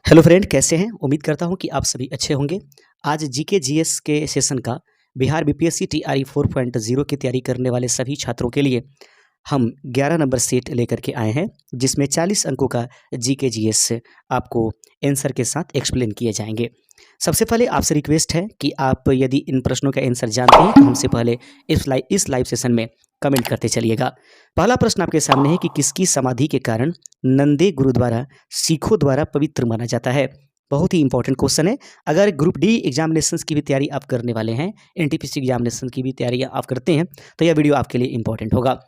Hello friend, कैसे हैं? उम्मीद करता हूं कि आप सभी अच्छे होंगे। आज जीके जीएस के सेशन का बिहार बीपीएससी टीआरई 4.0 की तैयारी करने वाले सभी छात्रों के लिए हम 11 नंबर सेट लेकर के आए हैं, जिसमें 40 अंकों का जीके जीएस आपको आंसर के साथ एक्सप्लेन किए जाएंगे। सबसे पहले आपसे रिक्वेस्ट है कि आप यदि इन प्रश्नों का आंसर जानते हैं तो हमसे पहले इस लाइव सेशन में कमेंट करते चलिएगा। पहला प्रश्न आपके सामने है कि किसकी समाधि के कारण नंदे गुरुद्वारा सिखों द्वारा पवित्र माना जाता है। बहुत ही इंपॉर्टेंट क्वेश्चन है। अगर ग्रुप डी एग्जामिनेशंस की भी तैयारी आप करने वाले हैं, एनटीपीसी एग्जामिनेशन की भी तैयारी आप करते हैं, तो यह वीडियो आपके लिए इंपॉर्टेंट होगा।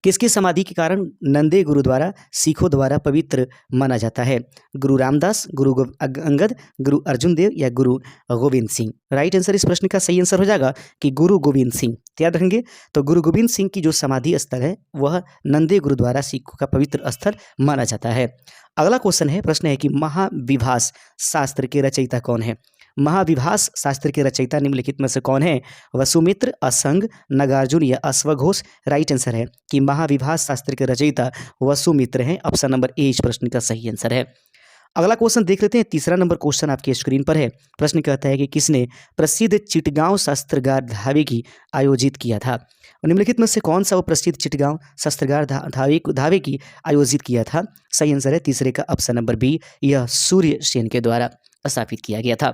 किसकी समाधि के कारण नंदे गुरुद्वारा सिखों द्वारा पवित्र माना जाता है? गुरु रामदास, अंगद, गुरु अर्जुन देव या गुरु गोविंद सिंह? राइट आंसर इस प्रश्न का सही आंसर हो जाएगा कि गुरु गोविंद सिंह। याद रखेंगे, तो गुरु गोविंद सिंह की जो समाधि स्थल है वह नंदे गुरुद्वारा सिखों का पवित्र स्थल माना जाता है। अगला क्वेश्चन है, प्रश्न है कि महाविभास शास्त्र के रचयिता कौन है? महाविभास शास्त्र के रचयिता निम्नलिखित में से कौन है? वसुमित्र, असंग, नागार्जुन या अश्वघोष? राइट आंसर है कि महाविभास शास्त्र के रचयिता वसुमित्र हैं। ऑप्शन नंबर ए इस प्रश्न का सही आंसर है। अगला क्वेश्चन देख लेते हैं। तीसरा नंबर क्वेश्चन आपके स्क्रीन पर है। प्रश्न कहता है कि किसने प्रसिद्ध चिटगांव शस्त्रगार धावे आयोजित किया था? निम्नलिखित में से कौन सा वो प्रसिद्ध चिटगांव शस्त्रगार धावे की आयोजित किया था? सही आंसर है तीसरे का ऑप्शन नंबर बी, यह सूर्य सेन के द्वारा स्थापित किया गया था।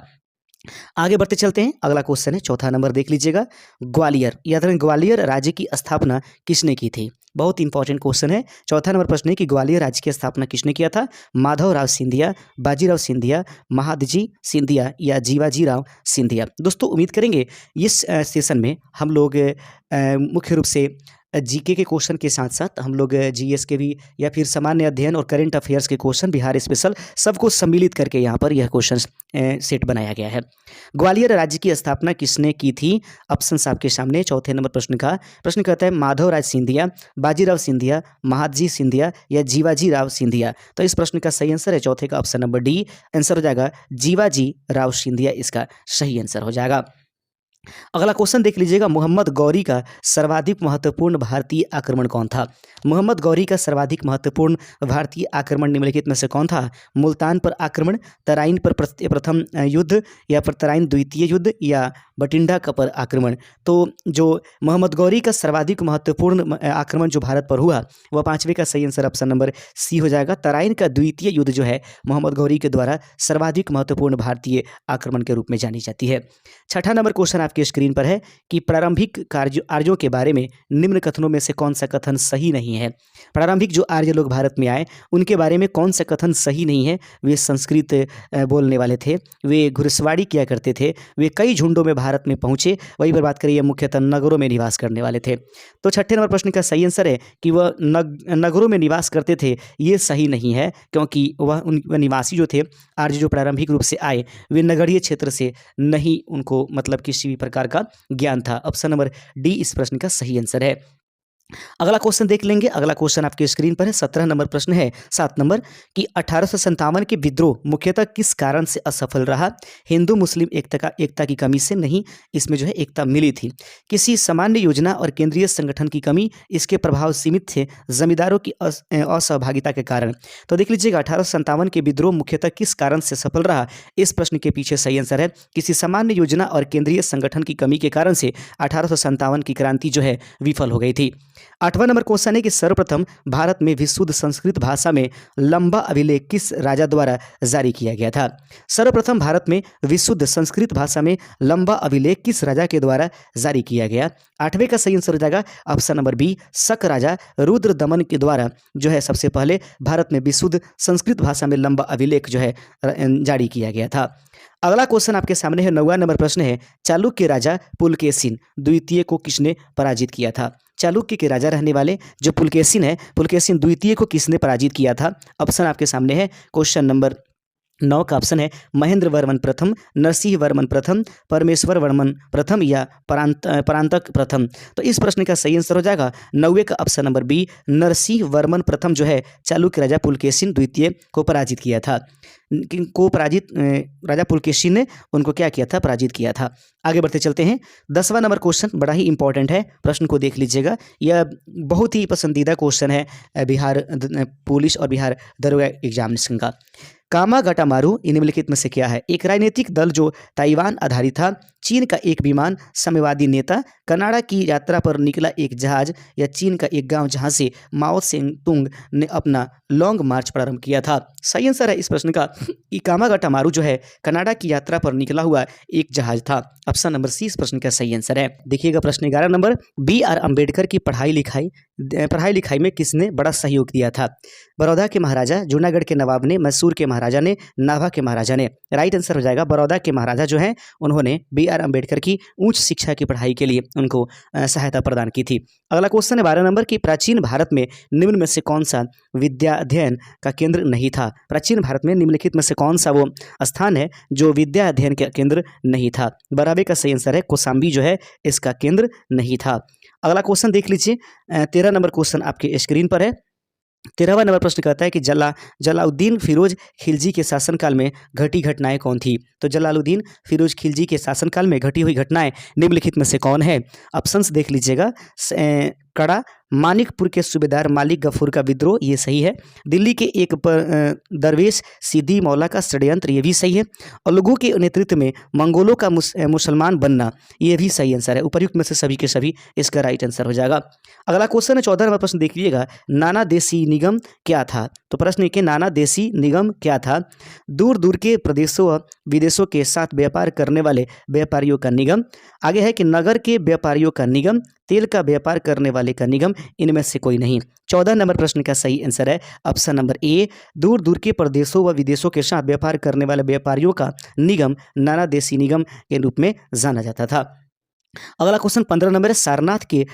आगे बढ़ते चलते हैं। अगला क्वेश्चन है, चौथा नंबर देख लीजिएगा। ग्वालियर, याद रखें ग्वालियर राज्य की स्थापना किसने की थी? बहुत इंपॉर्टेंट क्वेश्चन है। चौथा नंबर प्रश्न है कि ग्वालियर राज्य की स्थापना किसने किया था? माधवराव सिंधिया, बाजीराव सिंधिया, महादजी सिंधिया या जीवाजीराव सिंधिया? दोस्तों, उम्मीद करेंगे इस सेशन में हम लोग मुख्य रूप से जीके के क्वेश्चन के साथ साथ हम लोग जीएस के भी या फिर सामान्य अध्ययन और करंट अफेयर्स के क्वेश्चन, बिहार स्पेशल, सबको सम्मिलित करके यहाँ पर यह क्वेश्चन सेट बनाया गया है। ग्वालियर राज्य की स्थापना किसने की थी? ऑप्शन आपके सामने चौथे नंबर प्रश्न का। प्रश्न कहता है माधवराज सिंधिया, बाजीराव सिंधिया, महादजी सिंधिया या जीवाजी राव सिंधिया? तो इस प्रश्न का सही आंसर है चौथे का ऑप्शन नंबर डी। आंसर हो जाएगा जीवाजी राव सिंधिया, इसका सही आंसर हो जाएगा। अगला क्वेश्चन देख लीजिएगा। मोहम्मद गौरी का सर्वाधिक महत्वपूर्ण भारतीय आक्रमण कौन था? मोहम्मद गौरी का सर्वाधिक महत्वपूर्ण भारतीय आक्रमण निम्नलिखित में से कौन था? मुल्तान पर आक्रमण, तराइन पर प्रथम युद्ध या पर तराइन द्वितीय युद्ध या बठिंडा का पर आक्रमण? तो जो मोहम्मद गौरी का सर्वाधिक महत्वपूर्ण आक्रमण जो भारत पर हुआ वह पांचवे का सही आंसर ऑप्शन नंबर सी हो जाएगा। तराइन का द्वितीय युद्ध जो है मोहम्मद गौरी के द्वारा सर्वाधिक महत्वपूर्ण भारतीय आक्रमण के रूप में जानी जाती है। छठा नंबर क्वेश्चन आपके स्क्रीन पर है कि प्रारंभिक आर्यों के बारे में निम्न कथनों में से कौन सा कथन सही नहीं है? प्रारंभिक जो आर्य लोग भारत में आए उनके बारे में कौन सा कथन सही नहीं है? वे संस्कृत बोलने वाले थे, वे घुड़सवारी किया करते थे, वे कई झुंडों में भारत में पहुंचे, वही पर बात करिए मुख्यतः नगरों में निवास करने वाले थे। तो छठे नंबर प्रश्न का सही आंसर है कि वह नगरों में निवास करते थे, ये सही नहीं है, क्योंकि वह निवासी जो थे आर्य जो प्रारंभिक रूप से आए वे नगरीय क्षेत्र से नहीं, उनको मतलब किसी भी प्रकार का ज्ञान था। ऑप्शन नंबर डी इस प्रश्न का सही आंसर है। अगला क्वेश्चन देख लेंगे। अगला क्वेश्चन आपके स्क्रीन पर है। 17 नंबर प्रश्न है 7 नंबर कि 1857 के विद्रोह मुख्यतः किस कारण से असफल रहा? हिंदू मुस्लिम एकता की कमी से नहीं, इसमें जो है एकता मिली थी। किसी सामान्य योजना और केंद्रीय संगठन की कमी, इसके प्रभाव सीमित थे, जमींदारों की असहभागिता के कारण? तो देख लीजिएगा 1857 के विद्रोह मुख्यतः किस कारण से सफल रहा? इस प्रश्न के पीछे सही आंसर है किसी सामान्य योजना और केंद्रीय संगठन की कमी के कारण से 1857 की क्रांति जो है विफल हो गई थी। 8वां नंबर क्वेश्चन है कि सर्वप्रथम भारत में विशुद्ध संस्कृत भाषा में लंबा अभिलेख किस राजा द्वारा जारी किया गया था? सर्वप्रथम भारत में विशुद्ध संस्कृत भाषा में लंबा अभिलेख किस राजा के द्वारा जारी किया गया? 8वें का सही आंसर हो जाएगा ऑप्शन नंबर बी, शक राजा रुद्र दमन के द्वारा जो है सबसे पहले भारत में विशुद्ध संस्कृत भाषा में लंबा अभिलेख जो है जारी किया गया था। अगला क्वेश्चन आपके सामने है। 9वां नंबर प्रश्न है चालुक्य राजा पुलकेशिन द्वितीय को किसने पराजित किया था? चालुक्य के राजा रहने वाले जो पुलकेशिन है, पुलकेशिन द्वितीय को किसने पराजित किया था? ऑप्शन आपके सामने है। क्वेश्चन नंबर 9 का ऑप्शन है महेंद्र वर्मन प्रथम, नरसिंह वर्मन प्रथम, परमेश्वर वर्मन प्रथम या परांतक प्रथम? तो इस प्रश्न का सही आंसर हो जाएगा 9वें का option number B, Narasimha Varman प्रथम जो है चालुक्य राजा पुलकेशिन द्वितीय को पराजित किया था। राजा पुलकेशिन ने उनको क्या किया था? पराजित किया था। आगे बढ़ते चलते हैं। 10वां नंबर क्वेश्चन बड़ा ही इंपॉर्टेंट है, प्रश्न को देख लीजिएगा। यह बहुत ही पसंदीदा क्वेश्चन है बिहार पुलिस और बिहार दरोगा एग्जामिनेशन का। कामागाटामारू निम्नलिखित में से क्या है? एक राजनीतिक दल जो ताइवान आधारित था, चीन का एक विमान, साम्यवादी नेता, कनाडा की यात्रा पर निकला एक जहाज, या चीन का एक गांव जहां से माओ सेतुंग ने अपना लॉन्ग मार्च प्रारंभ किया था। सही आंसर है इस प्रश्न का कि कामागाटामारू जो है कनाडा की यात्रा पर निकला हुआ एक जहाज था। ऑप्शन नंबर सी इस प्रश्न का सही आंसर है। देखिएगा प्रश्न 11 नंबर, B.R. अम्बेडकर की पढ़ाई लिखाई में किसने बड़ा सहयोग दिया था? बड़ौदा के महाराजा, जूनागढ़ के नवाब ने, मैसूर के महाराजा ने, नाभा के महाराजा ने। राइट आंसर हो जाएगा बड़ौदा के महाराजा जो है उन्होंने B.R. अम्बेडकर की उच्च शिक्षा की पढ़ाई के लिए उनको सहायता प्रदान की थी। अगला क्वेश्चन है 12 नंबर की प्राचीन भारत में निम्न में से कौन सा विद्या अध्ययन का केंद्र नहीं था? प्राचीन भारत में निम्नलिखित में से कौन सा वो स्थान है जो विद्या अध्ययन का केंद्र नहीं था? बराबर का सही आंसर है कौशाम्बी जो है इसका केंद्र नहीं था। अगला क्वेश्चन देख लीजिए, 13 नंबर क्वेश्चन आपके स्क्रीन पर है। 13वां नंबर प्रश्न कहता है कि जलालुद्दीन फिरोज खिलजी के शासनकाल में घटी घटनाएं कौन थी? तो जलालुद्दीन फिरोज खिलजी के शासनकाल में घटी हुई घटनाएं निम्नलिखित में से कौन है? ऑप्शंस देख लीजिएगा। कड़ा, मानिकपुर के सूबेदार मालिक गफूर का विद्रोह, ये सही है। दिल्ली के एक दरवेश सिद्दी मौला का षड्यंत्र, ये भी सही है। उलुगु के नेतृत्व में मंगोलों का मुसलमान बनना, ये भी सही आंसर है। उपर्युक्त में से सभी के सभी इसका राइट आंसर हो जाएगा। अगला क्वेश्चन है 14 नंबर प्रश्न देख लीजिएगा, नाना देशी निगम क्या था? तो प्रश्न के नाना देशी निगम क्या था? दूर दूर के प्रदेशों व विदेशों के साथ व्यापार करने वाले व्यापारियों का निगम। आगे है कि नगर के व्यापारियों का निगम, तेल का व्यापार करने वाले का निगम, इनमें से कोई नहीं। 14 नंबर प्रश्न का सही आंसर है ऑप्शन नंबर ए, दूर दूर के प्रदेशों व विदेशों के साथ व्यापार करने वाले व्यापारियों का निगम नाना देशी निगम के रूप में जाना जाता था। अगला क्वेश्चन 15 नंबर है, सारनाथ के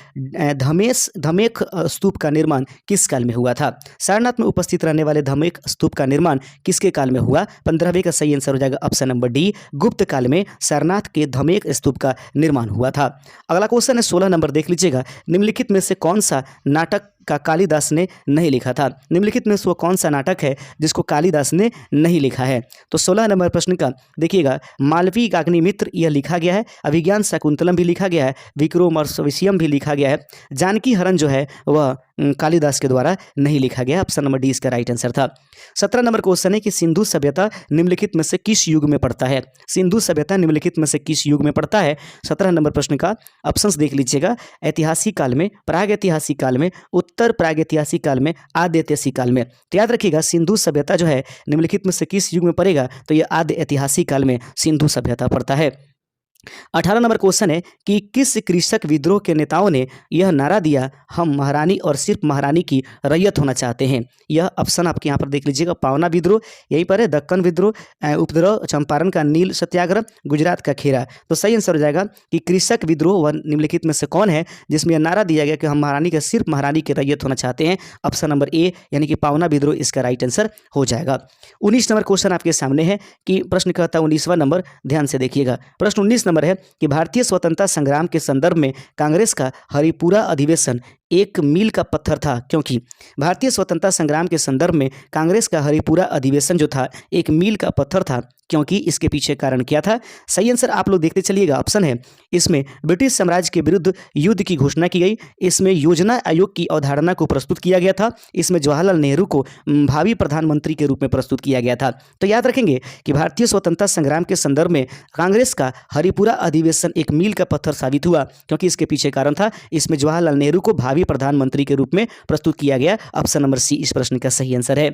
धमेक स्तूप का निर्माण किस काल में हुआ था? सारनाथ में उपस्थित रहने वाले धमेक स्तूप का निर्माण किसके काल में हुआ? 15वें का सही आंसर हो जाएगा ऑप्शन नंबर डी, गुप्त काल में सारनाथ के धमेक स्तूप का निर्माण हुआ था। अगला क्वेश्चन है 16 नंबर देख लीजिएगा, निम्नलिखित में से कौन सा नाटक का कालिदास ने नहीं लिखा था? निम्नलिखित में से वो कौन सा नाटक है जिसको कालिदास ने नहीं लिखा है? तो 16 नंबर प्रश्न का देखिएगा, मालवी अग्निमित्र यह लिखा गया है, अभिज्ञान शाकुंतलम भी लिखा गया है, विक्रमोर्वशीयम भी लिखा गया है, जानकी हरण जो है वह कालिदास के द्वारा नहीं लिखा गया। ऑप्शन नंबर डी इसका राइट आंसर था। 17 नंबर क्वेश्चन है कि सिंधु सभ्यता निम्नलिखित में से किस युग में पड़ता है? सिंधु सभ्यता निम्नलिखित में से किस युग में पड़ता है? 17 नंबर प्रश्न का ऑप्शंस देख लीजिएगा, ऐतिहासिक काल में, प्रागैतिहासिक काल में, उत्तर प्रागैतिहासिक काल में, आद्य ऐतिहासिक काल में। तो याद रखिएगा सिंधु सभ्यता जो है निम्नलिखित में से किस युग में पड़ेगा? तो यह आद्य ऐतिहासिक काल में सिंधु सभ्यता पड़ता है। 18 नंबर क्वेश्चन है कि किस कृषक विद्रोह के नेताओं ने यह नारा दिया, हम महारानी और सिर्फ महारानी की रैयत होना चाहते हैं? यह ऑप्शन आपके यहाँ पर देख लीजिएगा, पावना विद्रोह, यहीं पर है दक्कन विद्रोह, उपद्रव, चंपारण का नील सत्याग्रह, गुजरात का खेरा। तो सही आंसर हो जाएगा कि कृषक विद्रोह व निम्नलिखित में से कौन है जिसमें यह नारा दिया गया कि हम महारानी के सिर्फ महारानी की रैयत होना चाहते हैं? ऑप्शन नंबर ए यानी कि पावना विद्रोह इसका राइट आंसर हो जाएगा। 19 नंबर क्वेश्चन आपके सामने है कि प्रश्न कहता है 19वां नंबर, ध्यान से देखिएगा। प्रश्न 19 नंबर है कि भारतीय स्वतंत्रता संग्राम के संदर्भ में कांग्रेस का हरिपुरा अधिवेशन एक मील का पत्थर था, क्योंकि भारतीय स्वतंत्रता संग्राम के संदर्भ में कांग्रेस का हरिपुरा अधिवेशन जो था एक मील का पत्थर था, क्योंकि इसके पीछे कारण क्या था? सही आंसर आप लोग देखते चलिएगा, ऑप्शन है इसमें ब्रिटिश साम्राज्य के विरुद्ध युद्ध की घोषणा की गई, इसमें योजना आयोग की अवधारणा को प्रस्तुत किया गया था, इसमें जवाहरलाल नेहरू को भावी प्रधानमंत्री के रूप में प्रस्तुत किया गया था। तो याद रखेंगे कि भारतीय स्वतंत्रता संग्राम के संदर्भ में कांग्रेस का हरिपुरा अधिवेशन एक मील का पत्थर साबित हुआ, क्योंकि इसके पीछे कारण था इसमें जवाहरलाल नेहरू को भावी प्रधानमंत्री के रूप में प्रस्तुत किया गया। ऑप्शन नंबर सी इस प्रश्न का सही आंसर है।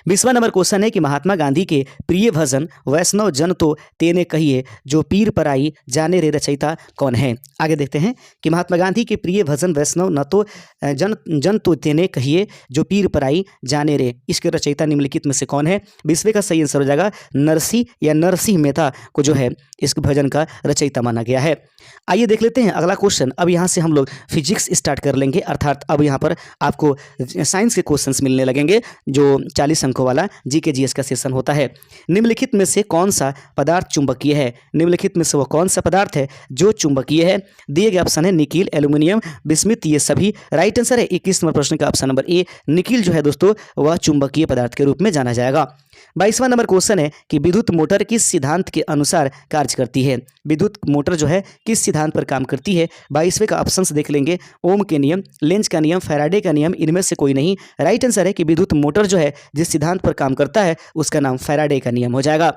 20वां नंबर क्वेश्चन है कि महात्मा गांधी के प्रिय भजन वैष्णव जन तो तेने कहिए जो पीर पराई जाने रे रचयिता कौन है? आगे देखते हैं कि महात्मा गांधी के प्रिय भजन वैष्णव न तो जन तो तेने कहिए जो पीर पराई जाने रे, इसके रचयिता निम्नलिखित में से कौन है? 20वें का सही आंसर हो जाएगा नरसिंह या नरसिंह मेहता को जो है इस भजन का रचयिता माना गया है। आइए देख लेते हैं अगला क्वेश्चन। अब यहाँ से हम लोग फिजिक्स स्टार्ट कर लेंगे, अर्थात अब यहाँ पर आपको साइंस के क्वेश्चंस मिलने लगेंगे जो 40 अंकों वाला जीके जीएस का सेशन होता है। निम्नलिखित में से कौन सा पदार्थ चुंबकीय है? निम्नलिखित में से वो कौन सा पदार्थ है जो चुंबकीय है? दिए गए ऑप्शन है निकिल, एल्यूमिनियम, बिस्मिथ, ये सभी राइट आंसर है। 21 नंबर प्रश्न का ऑप्शन नंबर ए निकिल जो है दोस्तों वह चुंबकीय पदार्थ के रूप में जाना जाएगा। 22वां नंबर क्वेश्चन है कि विद्युत मोटर किस सिद्धांत के अनुसार कार्य करती है। विद्युत मोटर जो है किस सिद्धांत पर काम करती है। 22वें का ऑप्शंस देख लेंगे। ओम के नियम, लेंज का नियम, फैराडे का नियम, इनमें से कोई नहीं। राइट आंसर है कि विद्युत मोटर जो है जिस सिद्धांत पर काम करता है उसका नाम फैराडे का नियम हो जाएगा।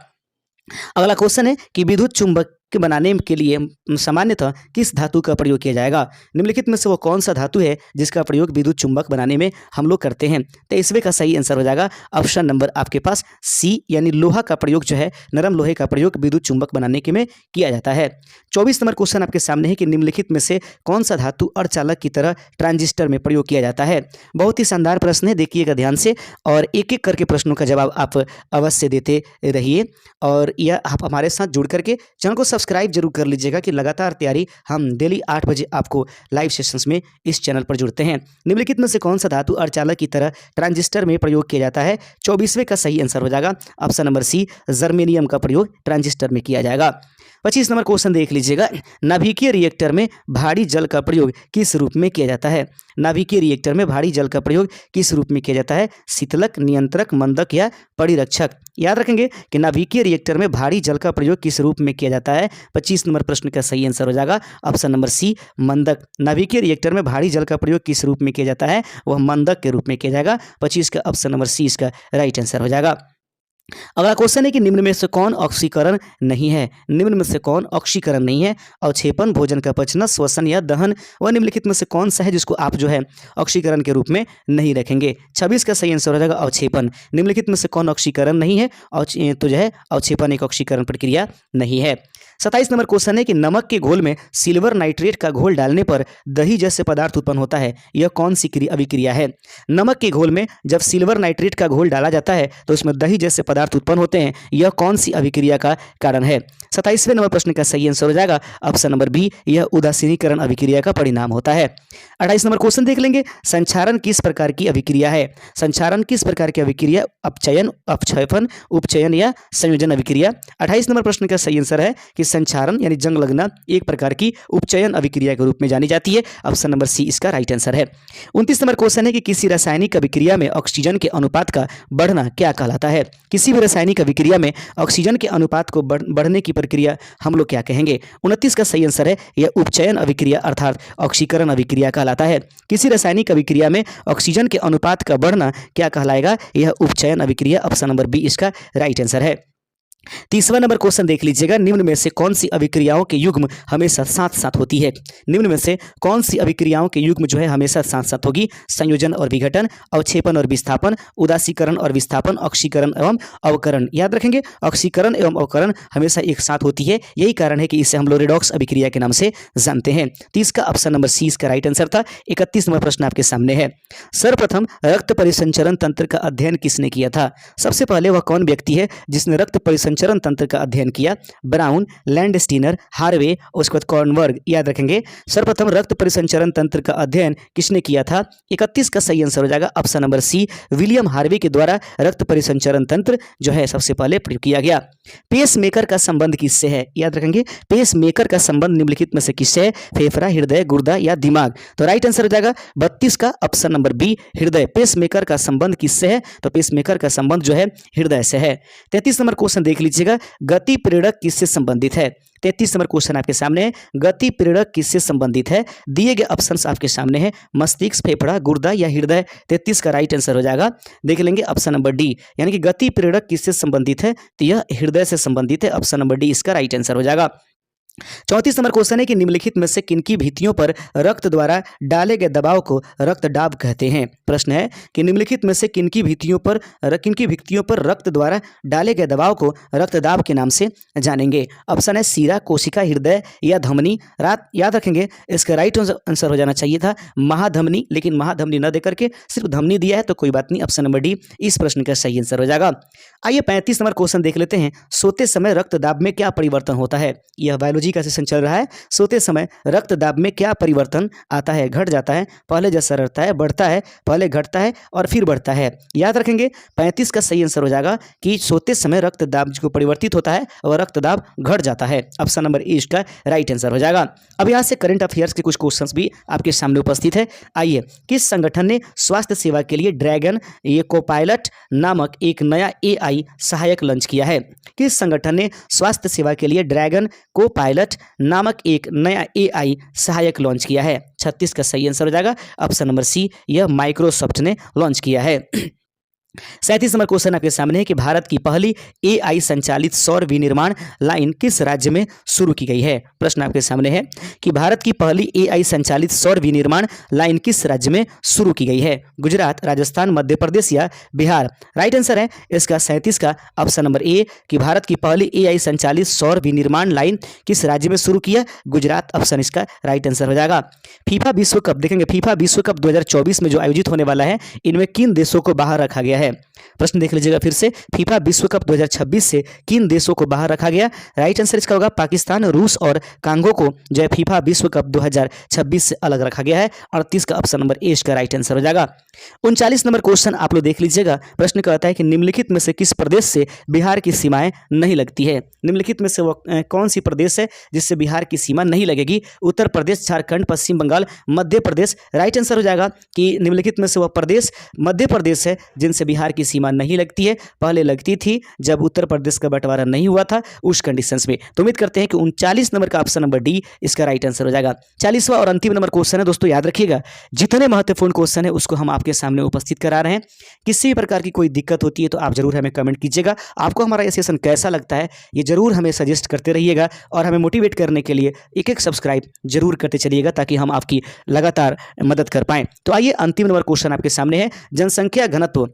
अगला क्वेश्चन है कि विद्युत चुंबक बनाने के लिए सामान्यतः किस धातु का प्रयोग किया जाएगा। निम्नलिखित में से वो कौन सा धातु है जिसका प्रयोग विद्युत चुंबक बनाने में हम लोग करते हैं। 23वें का सही आंसर हो जाएगा ऑप्शन नंबर आपके पास सी, यानी लोहा का प्रयोग जो है, नरम लोहे का प्रयोग विद्युत चुंबक बनाने के में किया जाता है। 24 नंबर क्वेश्चन आपके सामने है कि निम्नलिखित में से कौन सा धातु अर्धचालक की तरह ट्रांजिस्टर में प्रयोग किया जाता है। बहुत ही शानदार प्रश्न है, देखिएगा ध्यान से और एक एक करके प्रश्नों का जवाब आप अवश्य देते रहिए और यह आप हमारे साथ जुड़ करके चैनल को सब्सक्राइब जरूर कर लीजिएगा कि लगातार तैयारी हम डेली 8 बजे आपको लाइव सेशंस में इस चैनल पर जुड़ते हैं। निम्नलिखित में से कौन सा धातु अर्धचालक की तरह ट्रांजिस्टर में प्रयोग किया जाता है। 24वें का सही आंसर हो जाएगा ऑप्शन नंबर सी, जर्मेनियम का प्रयोग ट्रांजिस्टर में किया जाएगा। 25 नंबर क्वेश्चन देख लीजिएगा। नाभिकीय रिएक्टर में भारी जल का प्रयोग किस रूप में किया जाता है। नाभिकीय रिएक्टर में भारी जल का प्रयोग किस रूप में किया जाता है। शीतलक, नियंत्रक, मंदक या परिरक्षक। याद रखेंगे कि नाभिकीय रिएक्टर में भारी जल का प्रयोग किस रूप में किया जाता है। 25 नंबर प्रश्न का सही आंसर हो जाएगा ऑप्शन नंबर सी, मंदक। नाभिकीय रिएक्टर में भारी जल का प्रयोग किस रूप में किया जाता है, वह मंदक के रूप में किया जाएगा। 25 का ऑप्शन नंबर सी इसका राइट आंसर हो जाएगा। अगला क्वेश्चन है कि निम्न में से कौन ऑक्सीकरण नहीं है। निम्न में से कौन ऑक्सीकरण नहीं है। अवक्षेपण, भोजन का पचना, श्वसन या दहन, वह निम्नलिखित में से कौन सा है जिसको आप जो है ऑक्सीकरण के रूप में नहीं रखेंगे। 26 का सही आंसर हो जाएगा अवक्षेपण। निम्नलिखित में से कौन ऑक्सीकरण नहीं है, तो जो है अवक्षेपण एक ऑक्सीकरण प्रक्रिया नहीं है। 27 नंबर क्वेश्चन है कि नमक के घोल में सिल्वर नाइट्रेट का घोल डालने पर दही जैसे पदार्थ उत्पन्न होता है, यह कौन सी अभिक्रिया है। नमक के घोल में जब सिल्वर नाइट्रेट का घोल डाला जाता है तो उसमें दही जैसे पदार्थ उत्पन्न होते हैं, यह कौन सी अभिक्रिया का कारण है। 27वें नंबर प्रश्न का सही आंसर हो जाएगा ऑप्शन नंबर बी, यह उदासीनीकरण अभिक्रिया का परिणाम होता है। 28 नंबर क्वेश्चन देख लेंगे। संचारण किस प्रकार की अभिक्रिया है। संचारण किस प्रकार की अभिक्रिया, अपचयन, अपक्षयपन, उपचयन या संयोजन अभिक्रिया। 28 नंबर प्रश्न का सही आंसर है कि संचारण यानी जंग लगना एक प्रकार की उपचयन अभिक्रिया के रूप में जानी जाती है। ऑप्शन नंबर सी इसका राइट आंसर है। 29 नंबर क्वेश्चन है कि किसी रासायनिक अभिक्रिया में ऑक्सीजन के अनुपात का बढ़ना क्या कहलाता है। किसी भी रासायनिक अभिक्रिया में ऑक्सीजन के अनुपात को बढ़ने की प्रक्रिया हम लोग क्या कहेंगे। 29 का सही आंसर है यह उपचयन अभिक्रिया अर्थात ऑक्सीकरण अभिक्रिया कहलाता है। किसी रासायनिक अभिक्रिया में ऑक्सीजन के अनुपात का बढ़ना क्या कहलाएगा, यह उपचयन अभिक्रिया। ऑप्शन नंबर बी इसका राइट आंसर है। 30वां नंबर क्वेश्चन देख लीजिएगा। निम्न में से कौन सी अभिक्रियाओं के युग्म हमेशा साथ साथ होती है। निम्न में से कौन सी अभिक्रियाओं के युग्म जो है हमेशा साथ साथ होगी। संयोजन और विघटन, अवक्षेपण और विस्थापन, उदासीकरण और विस्थापन, ऑक्सीकरण एवं अवकरण। याद रखेंगे ऑक्सीकरण एवं अवकरण हमेशा एक साथ होती है, यही कारण है कि इसे हम लोग रेडॉक्स अभिक्रिया के नाम से जानते हैं। 30 का ऑप्शन नंबर सी इसका राइट आंसर था। 31 नंबर प्रश्न आपके सामने है। सर्वप्रथम रक्त परिसंचरण तंत्र का अध्ययन किसने किया था। सबसे पहले वह कौन व्यक्ति है जिसने रक्त परिसंचरण तंत्र का अध्ययन किया। ब्राउन, लैंडस्टीनर, हार्वे, उसके बाद कॉर्नबर्ग। याद रखेंगे सर्वप्रथम रक्त परिसंचरण तंत्र का अध्ययन किसने किया था। 31 का सही आंसर हो जाएगा option number C, William Harvey के द्वारा रक्त परिसंचरण तंत्र जो है सबसे पहले प्रयोग किया गया। पेस मेकर का संबंध किससे है। याद रखेंगे पेस मेकर का संबंध निम्नलिखित में से किससे है। फेफड़ा, हृदय, गुर्दा या दिमाग। तो राइट आंसर हो जाएगा 32 का ऑप्शन नंबर बी, हृदय। पेस मेकर का संबंध किससे है, तो पेस मेकर का संबंध जो है हृदय से है। 33 नंबर क्वेश्चन देख लीजिएगा। गति प्रेरक किससे संबंधित है। 33 नंबर क्वेश्चन आपके सामने है। गति प्रेरक किससे संबंधित है। दिए गए ऑप्शंस आपके सामने है। मस्तिष्क, फेफड़ा, गुर्दा या हृदय। 33 का राइट आंसर हो जाएगा, देख लेंगे ऑप्शन नंबर डी, यानी कि गति प्रेरक किससे संबंधित है, तो यह हृदय से संबंधित है। ऑप्शन नंबर डी इसका राइट आंसर हो जाएगा। 34 नंबर क्वेश्चन है कि निम्नलिखित में से किनकी भित्तियों पर रक्त द्वारा डाले गए दबाव को रक्तदाब कहते हैं। प्रश्न है कि निम्नलिखित में से किनकी भित्तियों पर रक्त द्वारा डाले गए दबाव को रक्तदाब के नाम से जानेंगे। ऑप्शन है सीरा, कोशिका, हृदय या धमनी। याद रखेंगे इसका राइट आंसर हो जाना चाहिए था महाधमनी, लेकिन महाधमनी न देकर के सिर्फ धमनी दिया है, तो कोई बात नहीं, ऑप्शन नंबर डी इस प्रश्न का सही आंसर हो जाएगा। आइए 35 नंबर क्वेश्चन देख लेते हैं। सोते समय रक्तदाब में क्या परिवर्तन होता है। यह बायोलॉजी जी का सेशन चल रहा है। सोते समय रक्तदाब में क्या परिवर्तन आता है? घट जाता है, पहले जैसा रहता है, बढ़ता है, पहले घटता है और फिर बढ़ता है। याद रखेंगे 35 का सही आंसर हो जाएगा कि सोते समय रक्तदाब जो परिवर्तित होता है और रक्तदाब घट जाता है। ऑप्शन नंबर ए इसका राइट आंसर हो जाएगा। अब यहाँ से करंट अफेयर्स के कुछ क्वेश्चंस भी आपके सामने उपस्थित है। आइए, किस संगठन ने स्वास्थ्य सेवा के लिए ड्रैगन कोपायलट नामक एक नया एआई सहायक लॉन्च किया है? किस संगठन ने स्वास्थ्य सेवा के लिए ड्रैगन कोपायलट नामक एक नया एआई सहायक लॉन्च किया है? 36 का सही आंसर हो जाएगा ऑप्शन नंबर सी, यह माइक्रोसॉफ्ट ने लॉन्च किया है। 37 नंबर क्वेश्चन आपके सामने है कि भारत की पहली एआई संचालित सौर विनिर्माण लाइन किस राज्य में शुरू की गई है? प्रश्न आपके सामने है कि भारत की पहली एआई संचालित सौर विनिर्माण लाइन किस राज्य में शुरू की गई है? गुजरात, राजस्थान, मध्य प्रदेश या बिहार? राइट आंसर है इसका 37 का ऑप्शन नंबर ए कि भारत की पहली एआई संचालित सौर विनिर्माण लाइन किस राज्य में शुरू किया? गुजरात। ऑप्शन इसका राइट आंसर हो जाएगा। फीफा विश्व कप देखेंगे, फीफा विश्व कप 2024 में जो आयोजित होने वाला है, इनमें किन देशों को बाहर रखा गया है? प्रश्न देख लीजिएगा फिर से, फीफा विश्व कप 2026 से किन देशों को बाहर रखा गया? राइट आंसर इसका होगा पाकिस्तान, रूस और कांगो को जो है फीफा विश्व कप 2026 से अलग रखा गया है। 38 का ऑप्शन नंबर ए इसका राइट आंसर हो जाएगा। 39 नंबर क्वेश्चन आप लोग देख लीजिएगा। प्रश्न कहता है कि निम्नलिखित में से किस प्रदेश से बिहार की सीमाएं नहीं लगती है? निम्नलिखित में से वो कौन सी प्रदेश है जिससे बिहार की सीमा नहीं लगेगी? उत्तर प्रदेश, झारखंड, पश्चिम बंगाल, मध्य प्रदेश? राइट आंसर हो जाएगा कि निम्नलिखित में से वह प्रदेश मध्य प्रदेश है जिनसे बिहार की सीमा नहीं लगती है। पहले लगती थी जब उत्तर प्रदेश का बंटवारा नहीं हुआ था उस कंडीशंस में। तो उम्मीद करते हैं कि 39 नंबर का ऑप्शन नंबर डी इसका राइट आंसर हो जाएगा। 40वां और अंतिम नंबर क्वेश्चन है दोस्तों, याद रखिएगा जितने महत्वपूर्ण क्वेश्चन है उसको हम आपके सामने उपस्थित करा रहे हैं। किसी भी प्रकार की कोई दिक्कत होती है तो आप जरूर हमें कमेंट कीजिएगा। आपको हमारा ये सेशन कैसा लगता है ये जरूर हमें सजेस्ट करते रहिएगा और हमें मोटिवेट करने के लिए एक सब्सक्राइब जरूर करते चलिएगा ताकि हम आपकी लगातार मदद कर पाएं। तो आइए, अंतिम नंबर क्वेश्चन आपके सामने है, जनसंख्या घनत्व।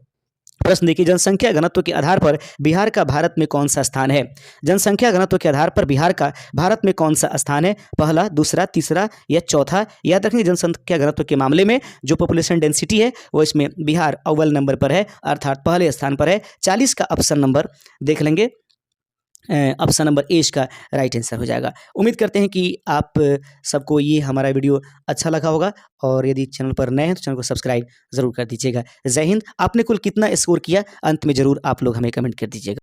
प्रश्न देखिए, जनसंख्या घनत्व के आधार पर बिहार का भारत में कौन सा स्थान है? जनसंख्या घनत्व के आधार पर बिहार का भारत में कौन सा स्थान है? पहला, दूसरा, तीसरा या चौथा? याद रखेंगे जनसंख्या घनत्व के मामले में जो पॉपुलेशन डेंसिटी है वो इसमें बिहार अव्वल नंबर पर है, अर्थात पहले स्थान पर है। 40 का ऑप्शन नंबर देख लेंगे, ऑप्शन नंबर ए इसका राइट आंसर हो जाएगा। उम्मीद करते हैं कि आप सबको ये हमारा वीडियो अच्छा लगा होगा और यदि चैनल पर नए हैं तो चैनल को सब्सक्राइब जरूर कर दीजिएगा। जय हिंद। आपने कुल कितना स्कोर किया अंत में जरूर आप लोग हमें कमेंट कर दीजिएगा।